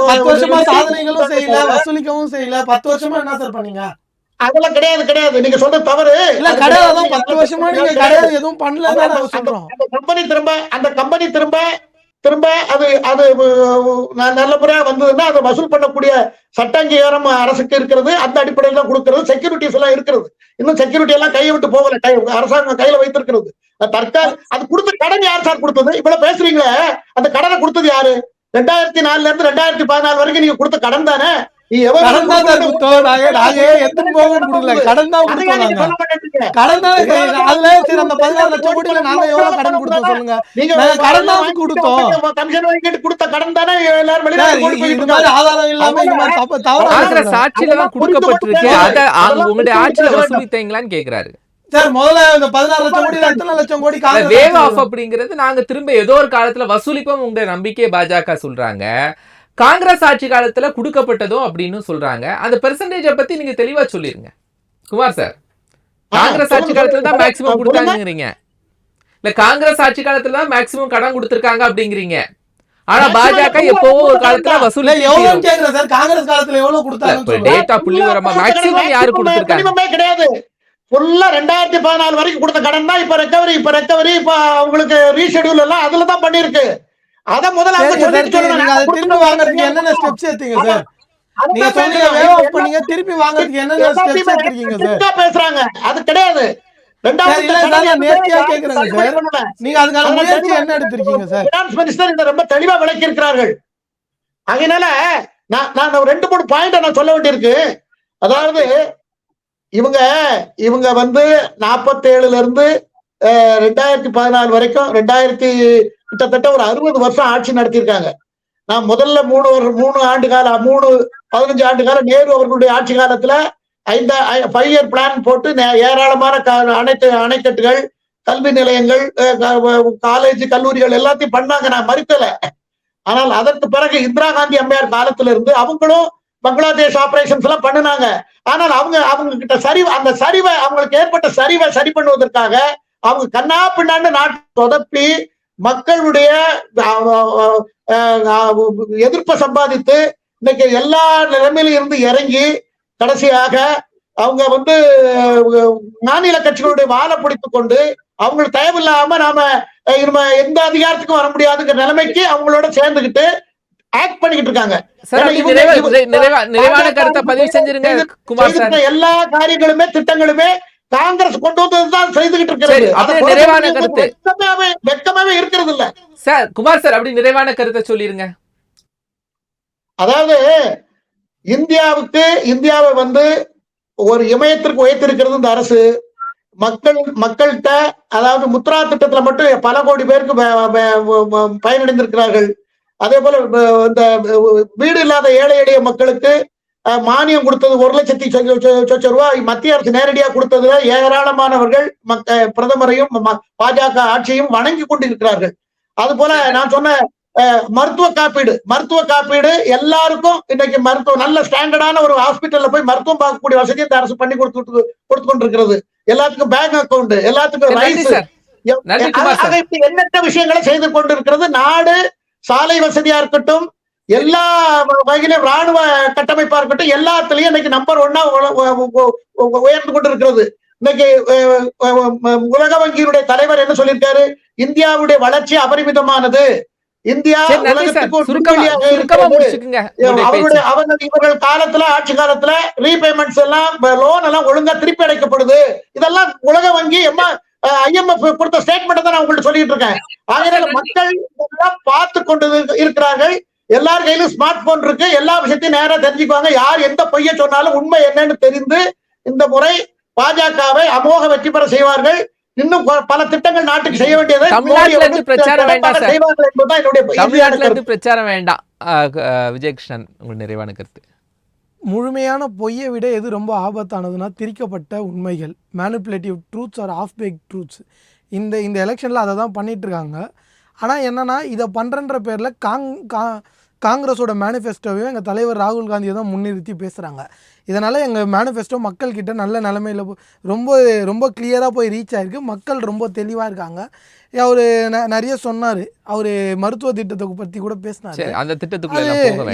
10 வருஷமா சாதனைகளும் செய்யல, வசூலிக்கவும் செய்யல. 10 வருஷமா என்ன சார் பண்ணீங்க? அதெல்லாம் கிடையாது. நீங்க சொல்ற தவறு. இல்ல கிடையாது. 10 வருஷமா நீங்க கிடையாது எதுவும் பண்ணலன்னு நாங்க சொல்றோம். அந்த கம்பெனி திரும்ப அது நல்ல முறையா வந்ததுன்னா அதை வசூல் பண்ணக்கூடிய சட்ட அங்கீகாரம் அரசுக்கு இருக்கிறது. அந்த அடிப்படையில கொடுக்கிறது. செக்யூரிட்டிஸ் எல்லாம் இருக்கிறது. இன்னும் செக்யூரிட்டி எல்லாம் கையை விட்டு போகல. அரசாங்கம் கையில வைத்திருக்கிறது. அது கொடுத்த கடன் யார் சார் கொடுத்தது? இவ்வளவு பேசுறீங்களே, அந்த கடனை கொடுத்தது யாரு? 2004 இருந்து 2014 வரைக்கும் நீங்க கொடுத்த கடன் தானே. கேக்குறாரு சார். முதல்ல இந்த 16 லட்சம் கோடி 8 லட்சம் கோடி வேவ் ஆஃப் அப்படிங்கிறது நாங்க திரும்ப ஏதோ ஒரு காலத்துல வசூலிப்போம் உங்க நம்பிக்கையை பாஜக சொல்றாங்க. காங்கிரஸ் ஆட்சி காலத்துல கொடுக்கப்பட்டதோ அப்படின்னு சொல்றாங்க. அந்த பெர்சன்டேஜை பத்தி நீங்க தெளிவா சொல்லிருங்க குமார் சார். காங்கிரஸ் ஆட்சி காலத்துல தான் மேக்சிமம் கொடுத்தாங்கிறீங்க. இல்ல காங்கிரஸ் ஆட்சி காலத்துல தான் மேக்சிமம் கடன் கொடுத்திருக்காங்க அப்படிங்கிறீங்க. ஆனா பாஜக எப்பவோ ஒரு காலத்துல வசூல் எவ்வளவு கேக்குறேன் சார். காங்கிரஸ் காலத்துல எவ்வளவு கொடுத்தாங்க டேட்டா புள்ளிவிவரமா மேக்சிமம் யாரு கொடுத்திருக்காங்க கிடையாது. ஃபுல்லா 2014 வரைக்கும் கொடுத்த கடன் தான் இப்ப ரெக்கவரி இப்ப உங்களுக்கு ரீஷெட்யூல் எல்லாம் அதுல தான் பண்ணிருக்கு. அத முதல்ல அவங்க திருப்பி வாங்குறதுக்கு என்னென்ன ஸ்டெப்ஸ் எடுத்தீங்க சார்? நீங்க சொன்னீங்க வேவ் ஆஃப் பண்ணீங்க, திருப்பி வாங்குறதுக்கு என்னென்ன ஸ்டெப்ஸ் எடுத்தீங்க சார்? பேசுறாங்க அது கிடையாது. நேர்த்தியா கேக்குறாங்க சார். நீங்க அதுக்கான முயற்சி என்ன எடுத்திருக்கீங்க சார்? ஃபினான்ஸ் மினிஸ்டர் இத ரொம்ப தெளிவா விளக்கி இருக்கிறார்கள். அதனால நான் 2-3 பாயிண்ட் நான் சொல்ல வேண்டியிருக்கு. அதாவது இவங்க 47 இருந்து 2014 வரைக்கும் கிட்டத்தட்ட ஒரு 60 வருஷம் ஆட்சி நடத்தியிருக்காங்க. நான் முதல்ல 15 ஆண்டு காலம் நேரு அவர்களுடைய ஆட்சி காலத்துல 5 இயர் பிளான் போட்டு ஏராளமான அணைக்கட்டுகள், கல்வி நிலையங்கள், காலேஜ், கல்லூரிகள் எல்லாத்தையும் பண்ணாங்க. நான் மறுக்கல. ஆனால் அதற்கு பிறகு இந்திரா காந்தி அம்மையார் காலத்துல இருந்து அவங்களும் பங்களாதேஷ் ஆபரேஷன்ஸ் எல்லாம் பண்ணினாங்க. ஆனால் அவங்க கிட்ட அந்த சரிவை, அவங்களுக்கு ஏற்பட்ட சரிவை சரி பண்ணுவதற்காக அவங்க கண்ணா பின்னான்னு நாட்டை சொதப்பி மக்களுடைய எதிர்ப்பை சம்பாதித்து இன்னைக்கு எல்லா நிலைமையிலும் இருந்து இறங்கி கடைசியாக அவங்க மாநில கட்சிகளுடைய வாழை பிடித்துக் கொண்டு அவங்களுக்கு தேவையில்லாம நாம எந்த அதிகாரத்துக்கும் வர முடியாதுங்கிற நிலைமைக்கு அவங்களோட சேர்ந்துகிட்டு ஆக்ட் பண்ணிக்கிட்டு இருக்காங்க. எல்லா காரியங்களுமே திட்டங்களுமே காங்கிரஸ் கொண்டு வந்ததுதான் செய்துகிட்டு இருக்கிறது. வெக்கமாவே இருக்கிறது இல்ல சார். குமார் சார், அப்படி நிறைவான கருத்தை சொல்லிருங்க. அதாவது இந்தியாவை ஒரு இமயத்திற்கு உயர்த்திருக்கிறது இந்த அரசு. மக்கள்கிட்ட, அதாவது முத்ரா திட்டத்துல மட்டும் பல கோடி பேருக்கு பயனடைந்திருக்கிறார்கள். அதே போல இந்த வீடு இல்லாத ஏழை எளிய மக்களுக்கு மானியம் கொடுத்தது 1,00,000 ரூபாய் மத்திய அரசு நேரடியாக கொடுத்ததுல ஏராளமானவர்கள் பிரதமரையும் பாஜக ஆட்சியையும் வணங்கி கொண்டிருக்கிறார்கள். அது போல நான் சொன்ன மருத்துவ காப்பீடு எல்லாருக்கும் இன்னைக்கு நல்ல ஸ்டாண்டர்டான ஒரு ஹாஸ்பிட்டல்ல போய் மருத்துவம் பார்க்கக்கூடிய வசதி இந்த அரசு பண்ணி கொடுத்து கொண்டிருக்கிறது. எல்லாத்துக்கும் பேங்க் அக்கவுண்ட், எல்லாத்துக்கும் ரைஸ், எண்ணற்ற விஷயங்களை செய்து கொண்டிருக்கிறது. நாடு சாலை வசதியா இருக்கட்டும், எல்லா வகையிலும் ராணுவ கட்டமைப்பா இருக்கட்டும், எல்லாத்துலயும் இன்னைக்கு நம்பர் 1 உயர்ந்து கொண்டிருக்கிறது. இன்னைக்கு உலக வங்கியினுடைய தலைவர் என்ன சொல்லியிருக்காரு? இந்தியாவுடைய வளர்ச்சி அபரிமிதமானது. இந்தியா இவர்கள் காலத்துல, ஆட்சி காலத்துல ரீபேமெண்ட்ஸ் எல்லாம், லோன் எல்லாம் ஒழுங்கா திருப்பி அடைக்கப்படுது. இதெல்லாம் உலக வங்கி IMF கொடுத்த ஸ்டேட்மெண்ட் தான் நான் உங்கள்ட்ட சொல்லிட்டு இருக்கேன். ஆகையால மக்கள் பார்த்து கொண்டு இருக்கிறார்கள். எல்லார் கையிலும் ஸ்மார்ட் போன் இருக்கு. எல்லா விஷயத்தையும் நேரா தெரிஞ்சுக்குவாங்க. யார் எந்த பொய்ய சொன்னாலும் உண்மை என்னன்னு தெரிந்து இந்த முறை பாஜகவை அமோக வெற்றி பெற செய்வார்கள். இன்னும் பல திட்டங்கள் நாட்டுக்கு செய்ய வேண்டியது. பிரச்சாரம் வேண்டாம். விஜயகிருஷ்ணன், உங்கள் நிறைவான கருத்து. முழுமையான பொய்யை விட எது ரொம்ப ஆபத்தானதுன்னா திரிக்கப்பட்ட உண்மைகள், manipulative truths or half baked truths. இந்த எலெக்ஷனில் அதை தான் பண்ணிகிட்ருக்காங்க. ஆனால் என்னென்னா, இதை பண்ணுறன்ற பேரில் காங்கிரஸோட மேனிஃபெஸ்டோவையும் எங்கள் தலைவர் ராகுல் காந்தியை தான் முன்னிறுத்தி பேசுகிறாங்க. இதனால் எங்கள் மேனிஃபெஸ்டோ மக்கள்கிட்ட நல்ல நிலைமையில் ரொம்ப ரொம்ப கிளியராக போய் ரீச் ஆகிருக்கு. மக்கள் ரொம்ப தெளிவாக இருக்காங்க. அவர் நிறைய சொன்னார். அவர் மருத்துவ திட்டத்தை பற்றி கூட பேசினார். அந்த திட்டத்துக்கு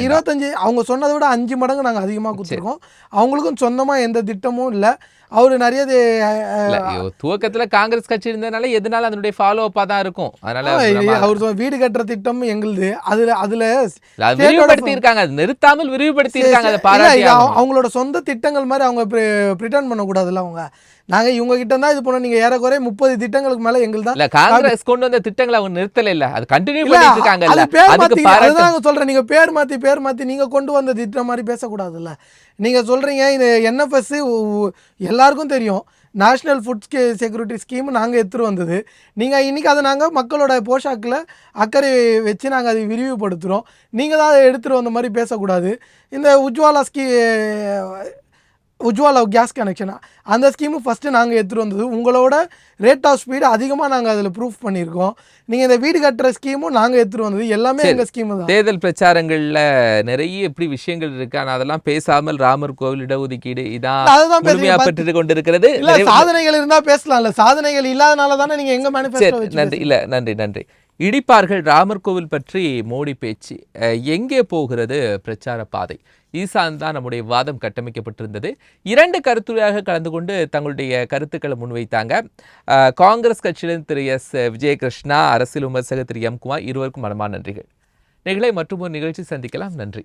25, அவங்க சொன்னதை விட 5 மடங்கு நாங்கள் அதிகமாக கொடுத்துருக்கோம். அவங்களுக்கும் சொந்தமாக எந்த திட்டமும் இல்லை. அவரு நிறைய துவக்கத்துல காங்கிரஸ் கட்சி இருந்ததுனால எதனால அதனுடைய ஃபாலோ அப்பா தான் இருக்கும். அதனால அவர் வீடு கட்டுற திட்டம் எங்களுது. அதுல விரிவுபடுத்தி இருக்காங்க, நிறுத்தாமல் விரிவுபடுத்தி இருக்காங்க. அவங்களோட சொந்த திட்டங்கள் மாதிரி அவங்க பிரிட்டன் பண்ணக்கூடாதுல்ல. அவங்க நாங்க இவங்க கிட்ட தான் இது பண்ணோம். நீங்க ஏறக்குறைய 30 திட்டங்களுக்கு மேல எங்களுக்கு தான். காங்கிரஸ் கொண்டு வந்த திட்டங்களை அவங்க நிறுத்தல இல்ல, அது கண்டினியூ பண்ணிட்டு இருக்காங்க. அதுதான் சொல்றேன். நீங்க பேர் மாத்தி நீங்க கொண்டு வந்த திட்டம் மாதிரி பேசக்கூடாதுல்ல. நீங்க சொல்றீங்க இந்த NFS எல்லாருக்கும் தெரியும். நேஷ்னல் ஃபுட் செக்யூரிட்டி ஸ்கீம் நாங்கள் எடுத்துகிட்டு வந்தது. நீங்கள் இன்றைக்கி அதை நாங்கள் மக்களோட போஷாக்கில் அக்கறை வச்சு நாங்கள் அதை விரிவுபடுத்துகிறோம். நீங்கள் தான் அதை எடுத்துகிட்டு வந்த மாதிரி பேசக்கூடாது. இந்த உஜ்வாலா கேஸ் கனெக்ஷன் அந்த ஸ்கீமு ஃபஸ்ட்டு நாங்கள் எடுத்துகிட்டு வந்தது. உங்களோட ரேட் ஆஃப் ஸ்பீடு அதிகமாக நாங்கள் அதில் ப்ரூஃப் பண்ணியிருக்கோம். நீங்கள் இந்த வீடு கட்டுற ஸ்கீமும் நாங்கள் எடுத்துகிட்டு வந்தது. எல்லாமே எங்கள் ஸ்கீமு தான். தேர்தல் பிரச்சாரங்களில் நிறைய எப்படி விஷயங்கள் இருக்கு. ஆனால் அதெல்லாம் பேசாமல் ராமர் கோவில் இடஒதுக்கீடு இதான் பெற்று கொண்டிருக்கிறது. இல்லை, சாதனைகள் இருந்தால் பேசலாம்ல. சாதனைகள் இல்லாதனால தானே நீங்கள் எங்கள் மேனிஃபெஸ்டோ. நன்றி. இடிப்பார்கள் ராமர் கோவில் பற்றி மோடி பேச்சு எங்கே போகிறது பிரச்சார பாதை? ஈசான் தான் நம்முடைய வாதம் கட்டமைக்கப்பட்டிருந்தது. 2 கருத்துரையாக கலந்து கொண்டு தங்களுடைய கருத்துக்களை முன்வைத்தாங்க. காங்கிரஸ் கட்சியிலிருந்து திரு S. விஜயகிருஷ்ணா, அரசியல் விமர்சகர் திரு M. குமார், இருவருக்கும் மனமான நன்றிகள். நிகழை மற்றும் ஒரு நிகழ்ச்சி சந்திக்கலாம். நன்றி.